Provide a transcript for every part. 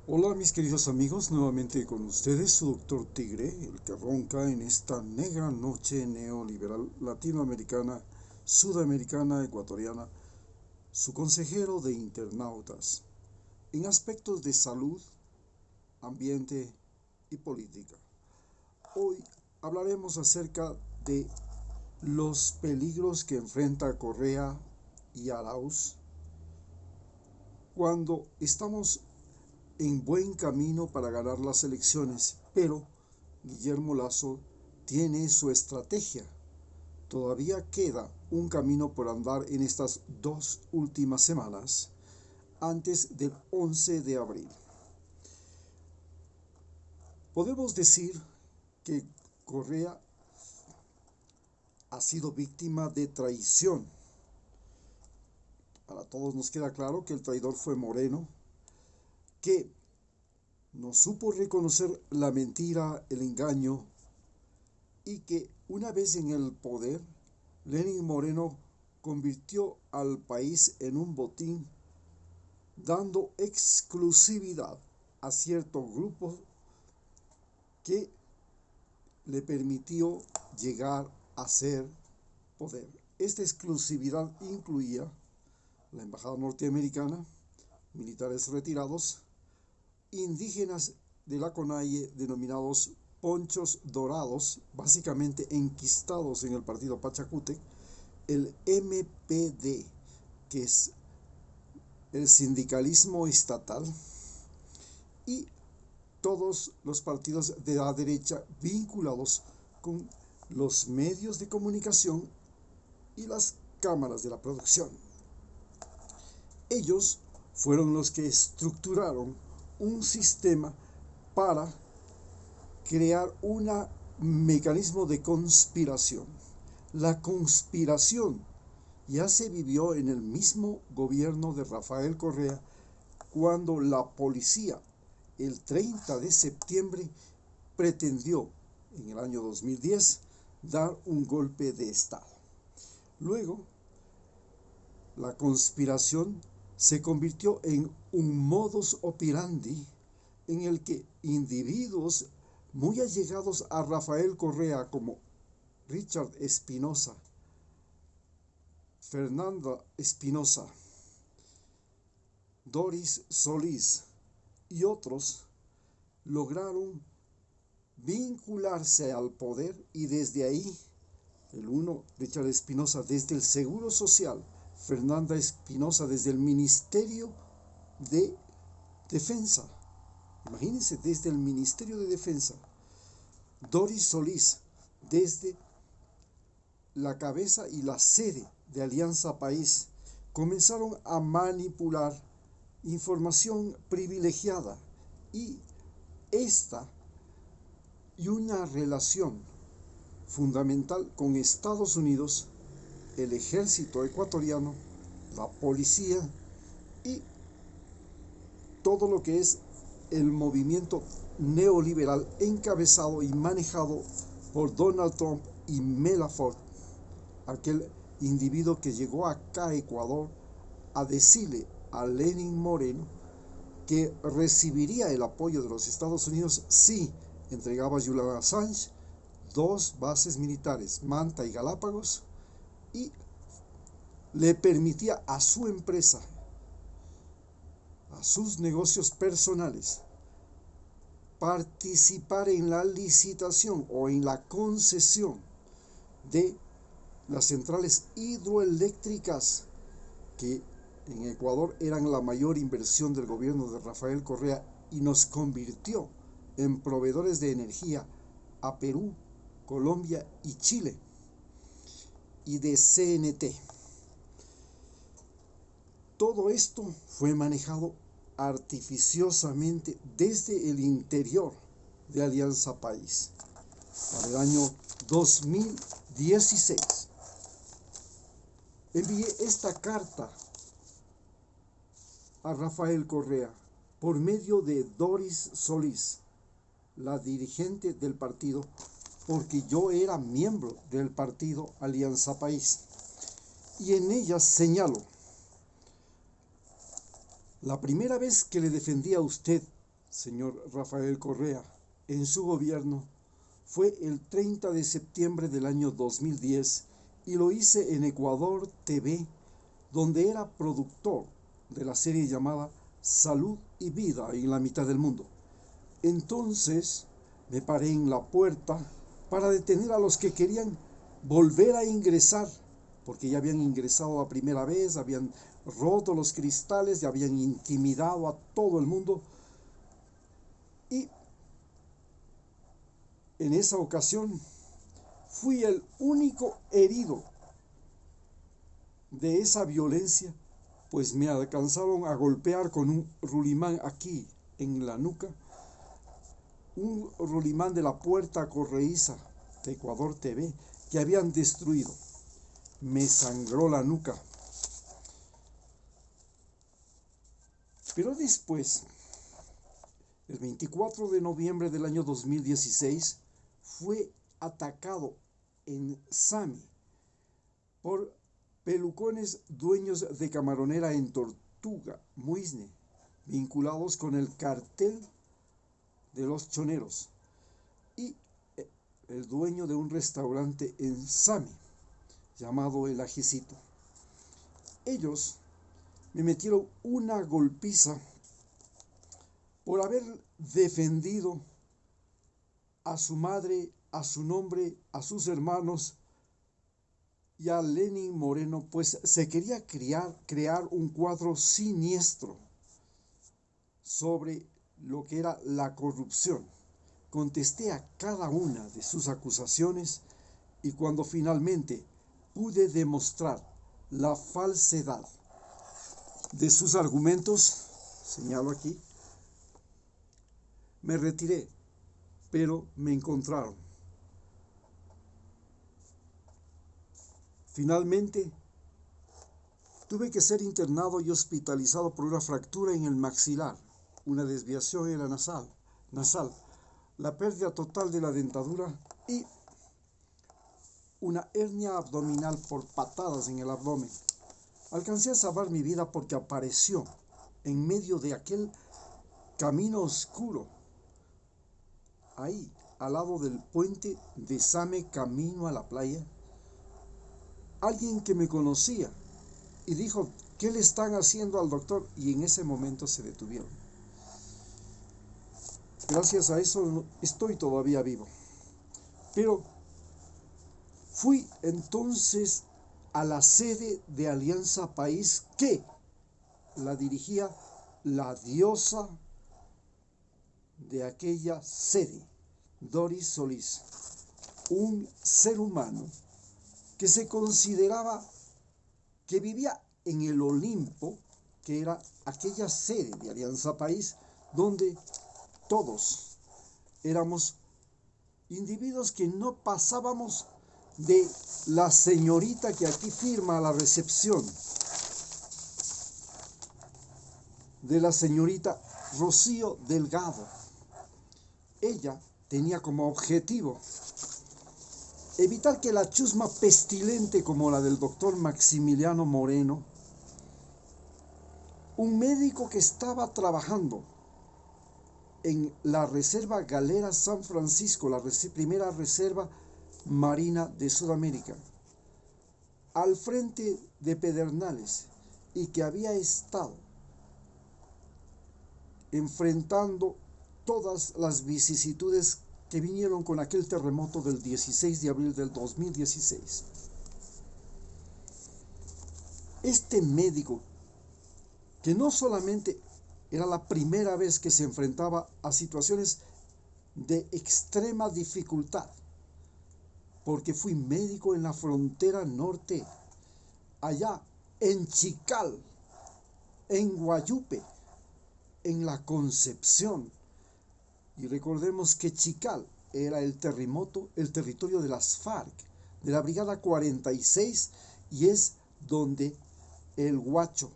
Hola mis queridos amigos, nuevamente con ustedes su doctor Tigre, el que ronca en esta negra noche neoliberal latinoamericana, sudamericana, ecuatoriana, su consejero de internautas, en aspectos de salud, ambiente y política. Hoy hablaremos acerca de los peligros que enfrenta Correa y Arauz cuando estamos en buen camino para ganar las elecciones, pero Guillermo Lasso tiene su estrategia. Todavía queda un camino por andar en estas 2 últimas semanas antes del 11 de abril. Podemos decir que Correa ha sido víctima de traición. Para todos nos queda claro que el traidor fue Moreno, que no supo reconocer la mentira, el engaño, y que una vez en el poder, Lenin Moreno convirtió al país en un botín, dando exclusividad a cierto grupo que le permitió llegar a ser poder. Esta exclusividad incluía la embajada norteamericana, militares retirados, indígenas de la CONAIE denominados ponchos dorados, básicamente enquistados en el partido Pachacútec, el MPD, que es el sindicalismo estatal, y todos los partidos de la derecha vinculados con los medios de comunicación y las cámaras de la producción. Ellos fueron los que estructuraron un sistema para crear un mecanismo de conspiración. La conspiración ya se vivió en el mismo gobierno de Rafael Correa cuando la policía el 30 de septiembre pretendió en el año 2010 dar un golpe de Estado. Luego, la conspiración se convirtió en un modus operandi en el que individuos muy allegados a Rafael Correa como Richard Espinosa, Fernanda Espinosa, Doris Solís y otros lograron vincularse al poder y desde ahí, el uno, Richard Espinosa, desde el Seguro Social, Fernanda Espinosa desde el Ministerio de Defensa, imagínense, desde el Ministerio de Defensa, Doris Solís desde la cabeza y la sede de Alianza País, comenzaron a manipular información privilegiada y esta y una relación fundamental con Estados Unidos, el ejército ecuatoriano, la policía y todo lo que es el movimiento neoliberal encabezado y manejado por Donald Trump y Manafort, aquel individuo que llegó acá a Ecuador a decirle a Lenin Moreno que recibiría el apoyo de los Estados Unidos si entregaba a Julian Assange 2 bases militares, Manta y Galápagos, y le permitía a su empresa, a sus negocios personales, participar en la licitación o en la concesión de las centrales hidroeléctricas que en Ecuador eran la mayor inversión del gobierno de Rafael Correa y nos convirtió en proveedores de energía a Perú, Colombia y Chile, y de CNT. Todo esto fue manejado artificiosamente desde el interior de Alianza País. Para el año 2016 envié esta carta a Rafael Correa por medio de Doris Solís, la dirigente del partido, porque yo era miembro del partido Alianza País. Y en ella señalo: la primera vez que le defendí a usted señor Rafael Correa, en su gobierno, fue el 30 de septiembre del año 2010 y lo hice en Ecuador TV, donde era productor de la serie llamada Salud y Vida en la mitad del mundo. Entonces me paré en la puerta para detener a los que querían volver a ingresar, porque ya habían ingresado la primera vez, habían roto los cristales, ya habían intimidado a todo el mundo. Y en esa ocasión fui el único herido de esa violencia, pues me alcanzaron a golpear con un rulimán aquí en la nuca, un rulimán de la puerta corrediza de Ecuador TV que habían destruido. Me sangró la nuca. Pero después, el 24 de noviembre del año 2016, fue atacado en Sami por pelucones dueños de camaronera en Tortuga, Muisne, vinculados con el cartel de los choneros, y el dueño de un restaurante en Sami, llamado El Ajicito. Ellos me metieron una golpiza por haber defendido a su madre, a su nombre, a sus hermanos y a Lenín Moreno, pues se quería crear un cuadro siniestro sobre lo que era la corrupción. Contesté a cada una de sus acusaciones y cuando finalmente pude demostrar la falsedad de sus argumentos, señalo aquí, me retiré, pero me encontraron. Finalmente, tuve que ser internado y hospitalizado por una fractura en el maxilar, una desviación en la nasal, la pérdida total de la dentadura y una hernia abdominal por patadas en el abdomen. Alcancé a salvar mi vida porque apareció en medio de aquel camino oscuro, ahí, al lado del puente de Same camino a la playa, alguien que me conocía y dijo: ¿qué le están haciendo al doctor? Y en ese momento se detuvieron. Gracias a eso estoy todavía vivo. Pero fui entonces a la sede de Alianza País, que la dirigía la diosa de aquella sede, Doris Solís, un ser humano que se consideraba que vivía en el Olimpo, que era aquella sede de Alianza País, donde todos éramos individuos que no pasábamos de la señorita que aquí firma la recepción, de la señorita Rocío Delgado. Ella tenía como objetivo evitar que la chusma pestilente como la del doctor Maximiliano Moreno, un médico que estaba trabajando en la Reserva Galera San Francisco, la primera reserva marina de Sudamérica, al frente de Pedernales, y que había estado enfrentando todas las vicisitudes que vinieron con aquel terremoto del 16 de abril del 2016. Este médico, que no solamente era la primera vez que se enfrentaba a situaciones de extrema dificultad, porque fui médico en la frontera norte, allá en Chical, en Guayupe, en La Concepción. Y recordemos que Chical era el territorio de las FARC, de la Brigada 46, y es donde el Guacho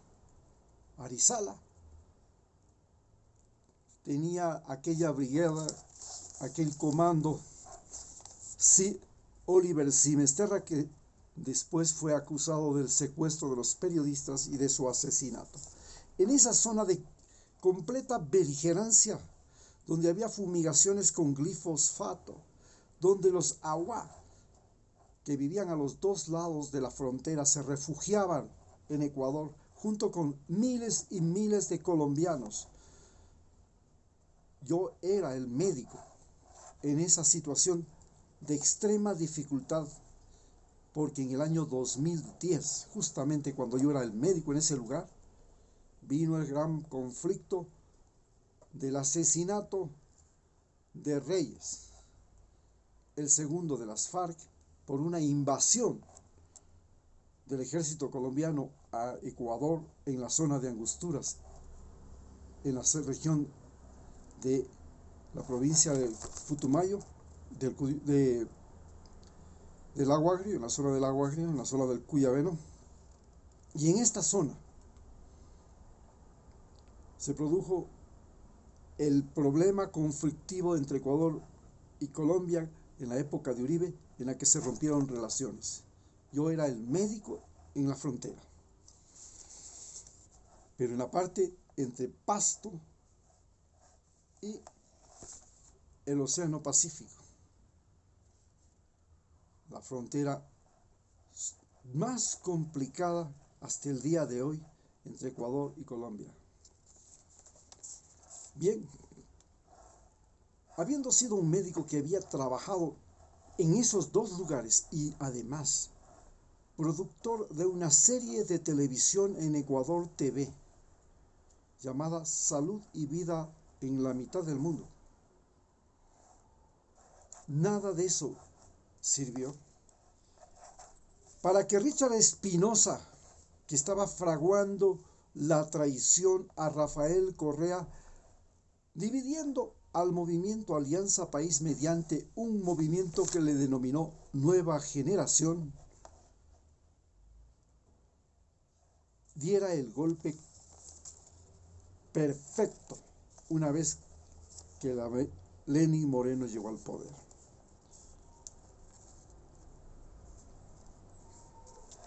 Arizala tenía aquella brigada, aquel comando, Oliver Simesterra, que después fue acusado del secuestro de los periodistas y de su asesinato. En esa zona de completa beligerancia donde había fumigaciones con glifosfato, donde los agua que vivían a los dos lados de la frontera se refugiaban en Ecuador junto con miles y miles de colombianos. Yo era el médico en esa situación de extrema dificultad, porque en el año 2010, justamente cuando yo era el médico en ese lugar, vino el gran conflicto del asesinato de Reyes, el segundo de las FARC, por una invasión del ejército colombiano a Ecuador en la zona de Angosturas, en la región de la provincia de Putumayo, del Lago Agrio, en la zona del Lago Agrio, en la zona del Cuyabeno. Y en esta zona se produjo el problema conflictivo entre Ecuador y Colombia en la época de Uribe, en la que se rompieron relaciones. Yo era el médico en la frontera, pero en la parte entre Pasto y el Océano Pacífico, la frontera más complicada hasta el día de hoy entre Ecuador y Colombia. Bien, habiendo sido un médico que había trabajado en esos dos lugares y además productor de una serie de televisión en Ecuador TV llamada Salud y Vida en la Mitad del Mundo, nada de eso sirvió para que Richard Espinosa, que estaba fraguando la traición a Rafael Correa, dividiendo al movimiento Alianza País mediante un movimiento que le denominó Nueva Generación, diera el golpe perfecto una vez que Lenín Moreno llegó al poder.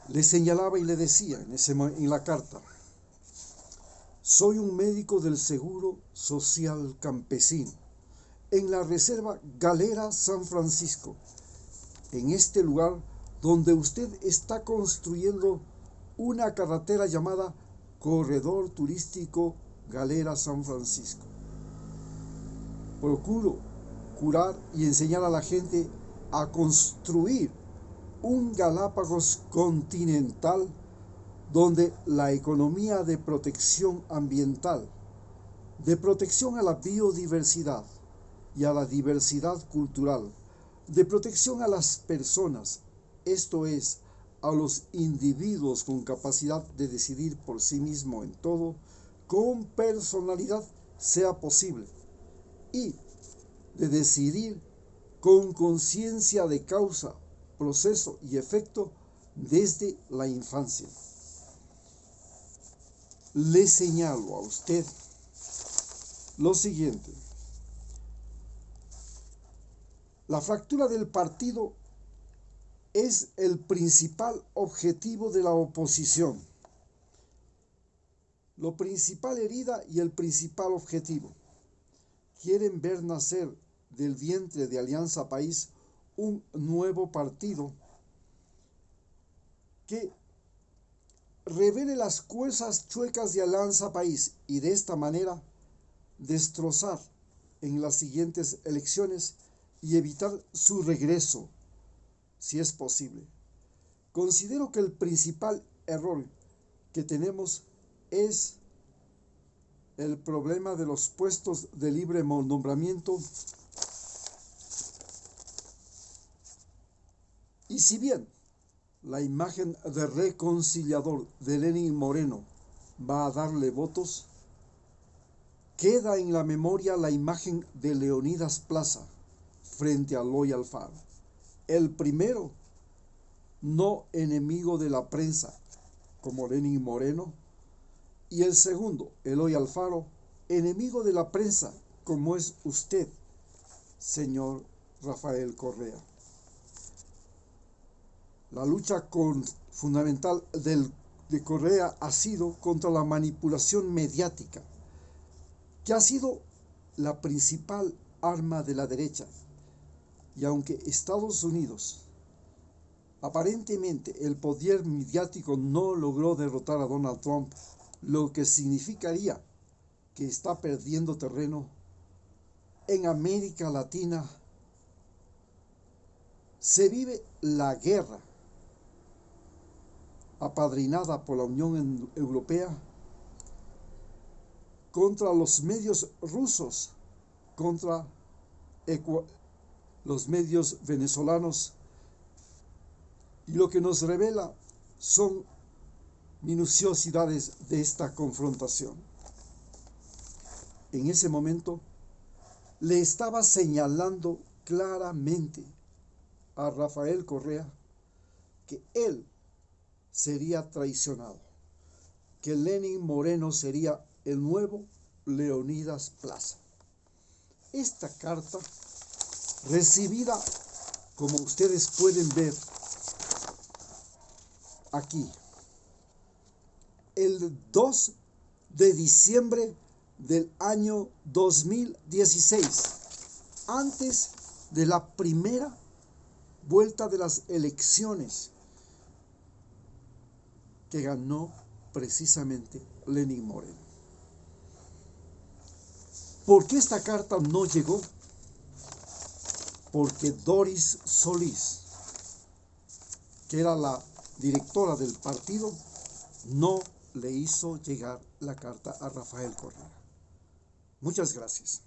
Le señalaba y le decía en la carta: soy un médico del Seguro Social Campesino, en la Reserva Galera San Francisco, en este lugar donde usted está construyendo una carretera llamada Corredor Turístico Galera San Francisco. Procuro curar y enseñar a la gente a construir un Galápagos continental donde la economía de protección ambiental, de protección a la biodiversidad y a la diversidad cultural, de protección a las personas, esto es, a los individuos con capacidad de decidir por sí mismo en todo, con personalidad, sea posible, y de decidir con conciencia de causa, proceso y efecto desde la infancia. Le señalo a usted lo siguiente: la fractura del partido es el principal objetivo de la oposición, lo principal herida y el principal objetivo. Quieren ver nacer del vientre de Alianza País un nuevo partido que revele las cuerzas chuecas de Alianza País y de esta manera destrozar en las siguientes elecciones y evitar su regreso, si es posible. Considero que el principal error que tenemos es el problema de los puestos de libre nombramiento. Y si bien la imagen de reconciliador de Lenín Moreno va a darle votos, queda en la memoria la imagen de Leonidas Plaza frente a Eloy Alfaro. El primero, no enemigo de la prensa, como Lenín Moreno, y el segundo, Eloy Alfaro, enemigo de la prensa, como es usted, señor Rafael Correa. La lucha fundamental de Correa ha sido contra la manipulación mediática, que ha sido la principal arma de la derecha. Y aunque Estados Unidos, aparentemente el poder mediático no logró derrotar a Donald Trump, lo que significaría que está perdiendo terreno en América Latina, se vive la guerra apadrinada por la Unión Europea contra los medios rusos, contra los medios venezolanos, y lo que nos revela son minuciosidades de esta confrontación. En ese momento le estaba señalando claramente a Rafael Correa que él sería traicionado, que Lenín Moreno sería el nuevo Leonidas Plaza. Esta carta, recibida, como ustedes pueden ver aquí, el 2 de diciembre del año 2016, antes de la primera vuelta de las elecciones que ganó precisamente Lenín Moreno. ¿Por qué esta carta no llegó? Porque Doris Solís, que era la directora del partido, no le hizo llegar la carta a Rafael Correa. Muchas gracias.